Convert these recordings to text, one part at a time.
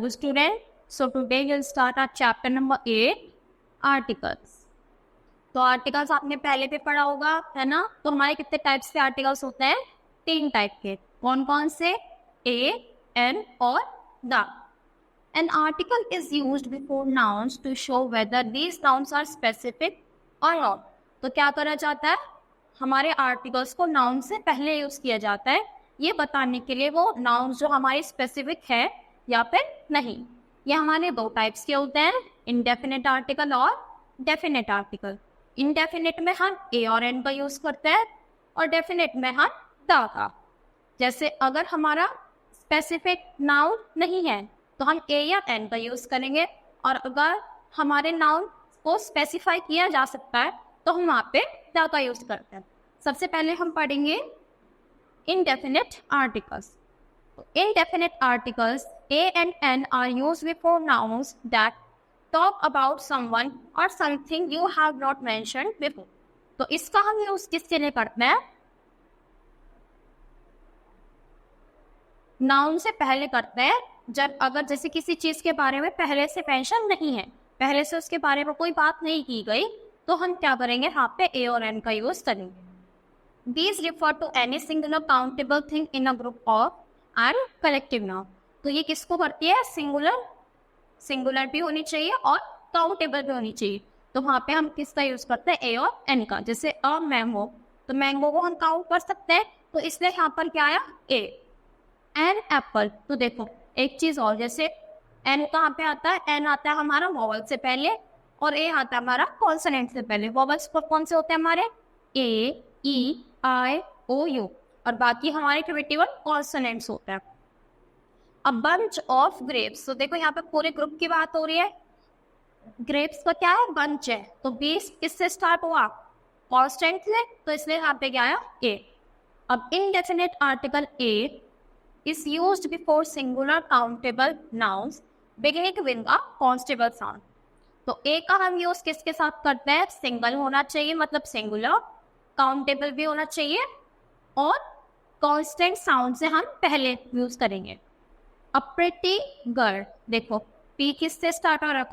Hello student, so today we'll start our chapter number 8 articles. तो articles आपने पहले भी पढ़ा होगा, है ना? तो हमारे कितने टाइप्स के आर्टिकल्स होते हैं? 3 टाइप के. कौन कौन से? A, N और the. An article is used before nouns to show whether these nouns are specific or not. तो क्या करा जाता है? हमारे आर्टिकल्स को नाउन से पहले यूज किया जाता है, ये बताने के लिए वो नाउन जो हमारी स्पेसिफिक है या फिर नहीं. ये हमारे 2 टाइप्स के होते हैं, इंडेफिनिट आर्टिकल और डेफिनेट आर्टिकल. इंडेफिनिट में हम ए और एन का यूज करते हैं और डेफिनेट में हम द का. जैसे अगर हमारा स्पेसिफिक नाउन नहीं है तो हम ए या एन का यूज करेंगे, और अगर हमारे नाउन को स्पेसिफाई किया जा सकता है तो हम वहाँ पे द का यूज करते हैं. सबसे पहले हम पढ़ेंगे indefinite articles. Indefinite articles A and N are used before nouns that talk about someone or something you have not mentioned before. तो इसका हम यूज किसके लिए करते हैं? नाउन से पहले करते हैं, जब अगर जैसे किसी चीज के बारे में पहले से मेंशन नहीं है, पहले से उसके बारे में कोई बात नहीं की गई, तो हम क्या करेंगे? यहाँ पे ए और एन का यूज करेंगे. These refer to any singular countable thing in a group of and collective noun. तो ये किसको करती है? सिंगुलर भी होनी चाहिए और काउंटेबल भी होनी चाहिए. तो वहाँ पे हम किसका यूज करते हैं? ए और एन का. जैसे अ मैंगो, तो मैंगो को हम काउंट कर सकते हैं, तो इसलिए यहाँ पर क्या आया? ए. एन एप्पल, तो देखो एक चीज और, जैसे एन कहाँ पे आता है? एन आता है हमारा वॉवल से पहले और ए आता है हमारा कॉन्सोनेंट से पहले. वॉवल्स कौन से होते हैं हमारे? ए, ई, आई, ओ, यू, और बाकी हमारे क्रिएटिव कॉन्सोनेंट्स होते हैं. अ बंच ऑफ ग्रेप्स, तो देखो यहाँ पे पूरे ग्रुप की बात हो रही है. ग्रेप्स का क्या है? बंच है. तो बीस किससे स्टार्ट हुआ? कॉन्स्टेंट से, तो इसलिए यहाँ पे क्या आया? ए. अब indefinite article a is used before singular countable nouns beginning with a constable sound. तो ए का हम यूज किसके साथ करते हैं? सिंगल होना चाहिए, मतलब सिंगुलर, काउंटेबल भी होना चाहिए, और कांस्टेंट साउंड से हम पहले यूज करेंगे. अ प्रिटी गर्ल, देखो पी किससे स्टार्ट हो रहा है?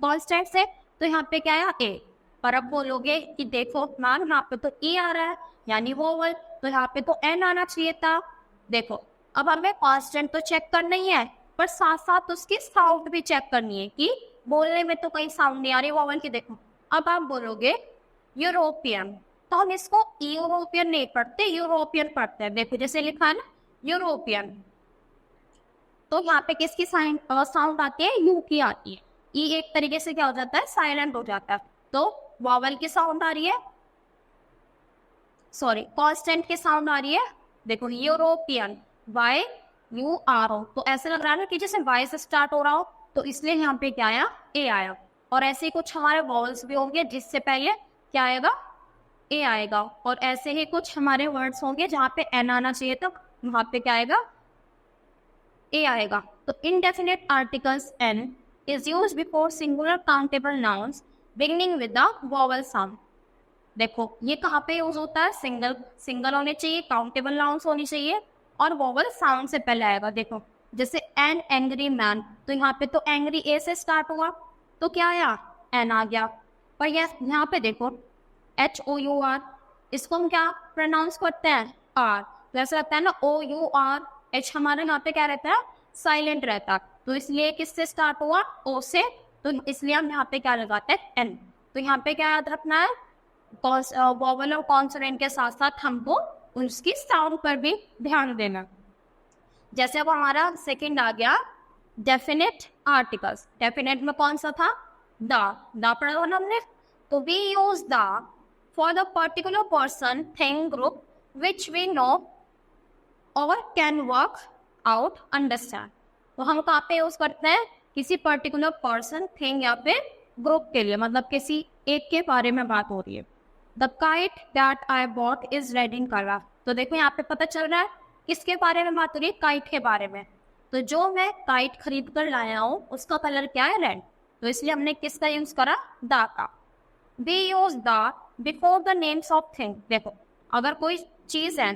कांस्टेंट से, तो यहाँ पे क्या आया? ए. पर अब बोलोगे कि देखो मैम यहाँ पे तो ई आ रहा है यानी वोवल, तो यहाँ पे तो एन आना चाहिए था. देखो अब हमें कांस्टेंट तो चेक करना ही है, पर साथ साथ उसकी साउंड भी चेक करनी है कि बोलने में तो कहीं साउंड नहीं आ रही वोवल की. देखो अब आप बोलोगे यूरोपियन, तो हम इसको यूरोपियन नहीं पढ़ते, यूरोपियन पढ़ते हैं. देखो जैसे लिखा है ना यूरोपियन, तो यहाँ पे किसकी साउंड आती है? यू की आती है. ई एक तरीके से क्या हो जाता है? साइलेंट हो जाता है. तो वॉवल की साउंड आ रही है, सॉरी कॉन्स्टेंट की साउंड आ रही है. देखो European, Y U R O, तो ऐसे लग रहा है ना कि जैसे वाई से स्टार्ट हो रहा हो, तो इसलिए यहाँ पे क्या आया? ए आया. और ऐसे ही कुछ हमारे वॉवल्स भी होंगे जिससे पहले क्या आएगा? ए आएगा. और ऐसे ही कुछ हमारे वर्ड्स होंगे जहाँ पे एन आना चाहिए, तो वहाँ पे क्या आएगा? ए आएगा. तो indefinite articles an is used before singular countable nouns beginning with the vowel sound. देखो ये कहाँ पे यूज होता है? सिंगल होने चाहिए, काउंटेबल नाउन्स होनी चाहिए, और वोवल साउंड से पहले आएगा. देखो जैसे एन एंग्री मैन, तो यहाँ पे तो एंग्री ए से स्टार्ट हुआ, तो क्या आया? एन आ गया. पर यहाँ पे देखो HOUR, इसको हम क्या प्रोनाउंस करते हैं? आर. तो ऐसा लगता है ना OUR, H हमारे यहाँ पे क्या रहता है? साइलेंट रहता है. तो इसलिए किससे स्टार्ट हुआ? O से, तो इसलिए हम यहाँ पे क्या लगाते हैं? N. तो यहाँ पे क्या याद रखना है? वोवल और कॉन्सोनेंट के साथ साथ हमको उसकी साउंड पर भी ध्यान देना. जैसे अब हमारा सेकंड आ गया डेफिनेट आर्टिकल्स. डेफिनेट में कौन सा था? द पढ़ा हुआ हमने. तो we use the for the particular person, thing, group which we know or can work out, understand. तो हम कहाँ पे यूज करते हैं? किसी पर्टिकुलर पर्सन, थिंग या फिर ग्रुप के लिए, मतलब किसी एक के बारे में बात हो रही है. The kite that I bought is red in color. तो देखो यहाँ पे पता चल रहा है किसके बारे में बात हो रही है? काइट के बारे में. तो जो मैं काइट खरीद कर लाया हूँ उसका कलर क्या है? रेड. तो इसलिए हमने किसका यूज करा? द का. We use the before the names of things. देखो अगर कोई चीज है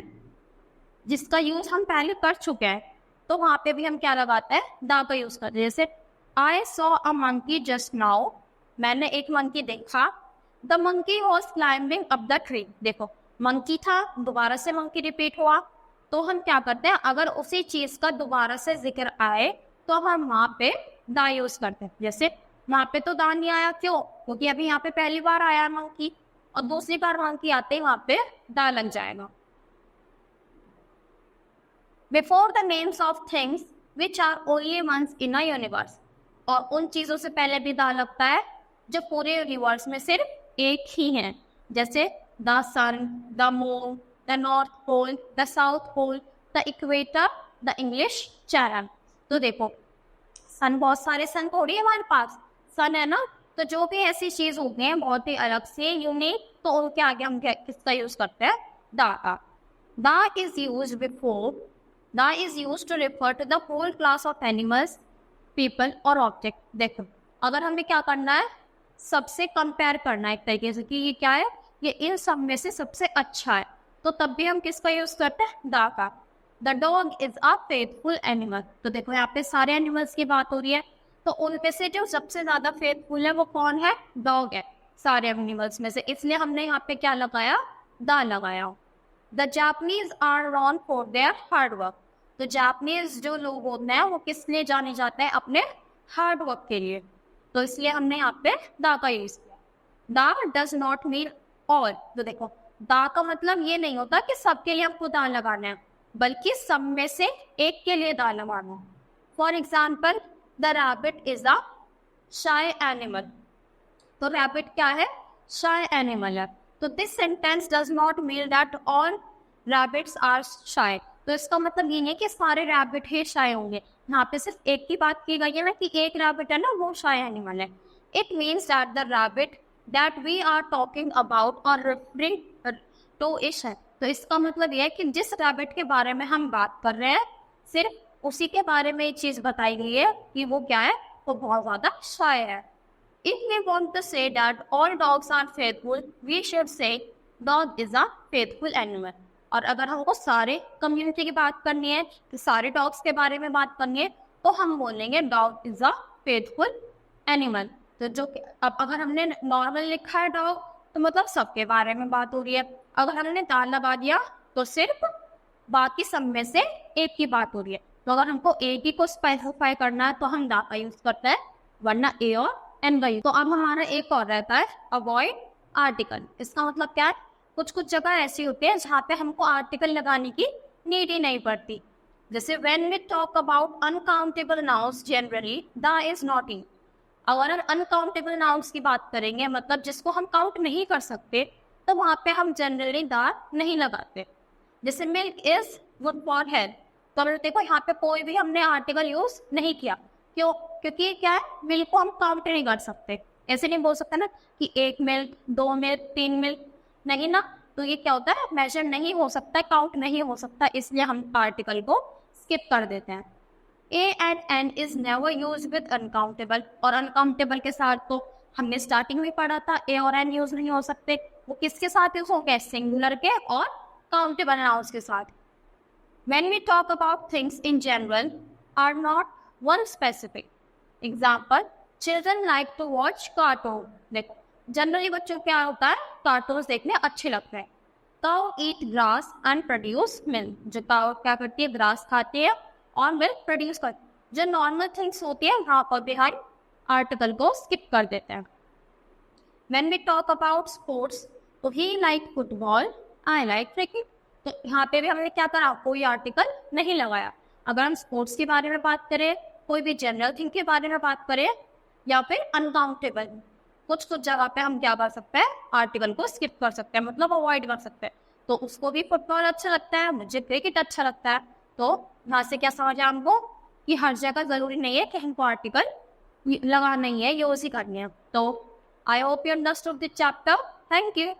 जिसका यूज हम पहले कर चुके हैं, तो वहां पे भी हम क्या लगाते हैं, द का यूज करते हैं। जैसे I saw a monkey just now, मैंने एक मंकी देखा। The monkey was climbing up the tree, देखो मंकी था, दोबारा से मंकी रिपीट हुआ। तो हम क्या करते हैं, अगर उसी चीज का दोबारा से जिक्र आए तो हम वहां पे द यूज करते हैं। जैसे वहां पे तो द नहीं आया, क्यों? क्योंकि अभी यहाँ पे पहली बार आया मंकी, और दूसरी बार मंकी आते ही वहां पे द लग जाएगा। Before the names of things which are only once in a universe, और उन चीजों से पहले भी द लगता है जो पूरे यूनिवर्स में सिर्फ एक ही है। जैसे the sun, the moon, the North Pole, the South Pole, the equator, the English Channel. तो देखो सन, बहुत सारे सन थोड़ी है हमारे पास, सन है ना, तो जो भी ऐसी चीज होती है बहुत ही अलग से यूनिक, तो उनके आगे हम किसका यूज करते हैं, द का। The is use before, the is use to refer to the whole class of animals, people और ऑब्जेक्ट। देखो अगर हमें क्या करना है, सबसे कंपेयर करना है एक तरीके से कि ये क्या है, ये इन सब में से सबसे अच्छा है, तो तब भी हम किसका यूज करते हैं, द का। The dog is a faithful animal, तो देखो यहाँ पे सारे एनिमल्स की बात हो रही है, तो उनमें से जो सबसे ज्यादा फेथफुल है वो कौन है, डॉग है सारे एनिमल्स में से, इसलिए हमने यहाँ पे क्या लगाया, द लगाया। The Japanese are known for their hard work, तो जापानीज जो लोग होते हैं वो किस लिए जाने जाते हैं, अपने हार्ड वर्क के लिए, तो इसलिए हमने यहाँ पे द का यूज किया। The does not mean all, तो देखो द का मतलब ये नहीं होता कि सबके लिए हमको द लगाना है, बल्कि सब में से एक के लिए द लगाना। For example the rabbit is a shy animal, तो रैबिट क्या है, शाय एनिमल है। तो this sentence does not mean that all rabbits are shy, तो इसका मतलब ये नहीं है कि सारे रैबिट ही शाय होंगे, यहाँ पे सिर्फ एक की बात की गई है ना कि एक रैबिट है ना वो शाय एनिमल है। It means that the rabbit that we are talking about और रेफरिंग टू इज है, तो इसका मतलब यह है कि जिस रैबिट के बारे में हम बात कर रहे हैं सिर्फ उसी के बारे में ये चीज बताई गई है कि वो क्या है, वो बहुत ज्यादा शाय है। If we want to say that all dogs are faithful, we should say dog is a faithful animal. और अगर हमको सारे कम्युनिटी की बात करनी है, तो सारे डॉग्स के बारे में बात करनी है, तो हम बोलेंगे dog is a faithful animal. तो जो अब अगर हमने नॉर्मल लिखा है डॉग, तो मतलब सबके बारे में बात हो रही है, अगर हमने दाल लगा दिया तो सिर्फ बाकी सब में से एक की बात हो रही है। तो अगर हमको एक ही को स्पेसिफाई करना है तो हम दा का यूज करते हैं, वरना ए और एन का यूज। तो अब हमारा एक और रहता है अवॉइड आर्टिकल। इसका मतलब क्या है, कुछ कुछ जगह ऐसी होती है जहाँ पे हमको आर्टिकल लगाने की नीड ही नहीं पड़ती। जैसे when we talk about uncountable nouns generally the is not in. अगर हम अनकाउंटेबल नाउन्स की बात करेंगे, मतलब जिसको हम काउंट नहीं कर सकते, तो वहाँ पे हम जनरली द नहीं लगाते। जैसे milk is good for health, तो हमने देखो यहाँ पे कोई भी हमने आर्टिकल यूज नहीं किया, क्यों? क्योंकि क्या है, मिल्क को हम काउंट नहीं कर सकते। ऐसे नहीं बोल सकते ना कि एक मिल्क, 2 मिल्क, 3 मिल्क, नहीं ना, तो ये क्या होता है, मेजर नहीं हो सकता, काउंट नहीं हो सकता, इसलिए हम आर्टिकल को स्किप कर देते हैं। A and an is never use with uncountable, और अनकाउंटेबल के साथ तो हमने स्टार्टिंग में पढ़ा था ए और एन यूज नहीं हो सकते। वो किसके साथ यूज होंगे, सिंगुलर के और काउंटेबल नाउन्स के साथ। When we talk about things in general are not one specific. Example, children like to watch cartoon. देखो जनरली बच्चों क्या होता है, कार्टून्स देखने अच्छे लगते हैं। Cow eat grass and produce milk. जो काउ क्या करती है, ग्रास खाती है और मिल्क प्रोड्यूस करती है। जो नॉर्मल थिंग्स होती है वहाँ पर भी हम आर्टिकल को स्किप कर देते हैं। When we talk about sports, तो he like football, I like cricket. तो यहाँ पे भी हमने क्या करा, कोई आर्टिकल नहीं लगाया। अगर हम स्पोर्ट्स के बारे में बात करें, कोई भी जनरल थिंग के बारे में बात करें, या फिर अनकाउंटेबल, कुछ कुछ जगह पे हम क्या कर सकते हैं, आर्टिकल को स्किप कर सकते हैं, मतलब अवॉइड कर सकते हैं। तो उसको भी फुटबॉल अच्छा लगता है, मुझे क्रिकेट अच्छा लगता है, तो यहाँ से क्या समझ आया हमको कि हर जगह जरूरी नहीं है कि हमको आर्टिकल लगाना ही है, यूज ही करनी है। तो I hope you understood this chapter. Thank you.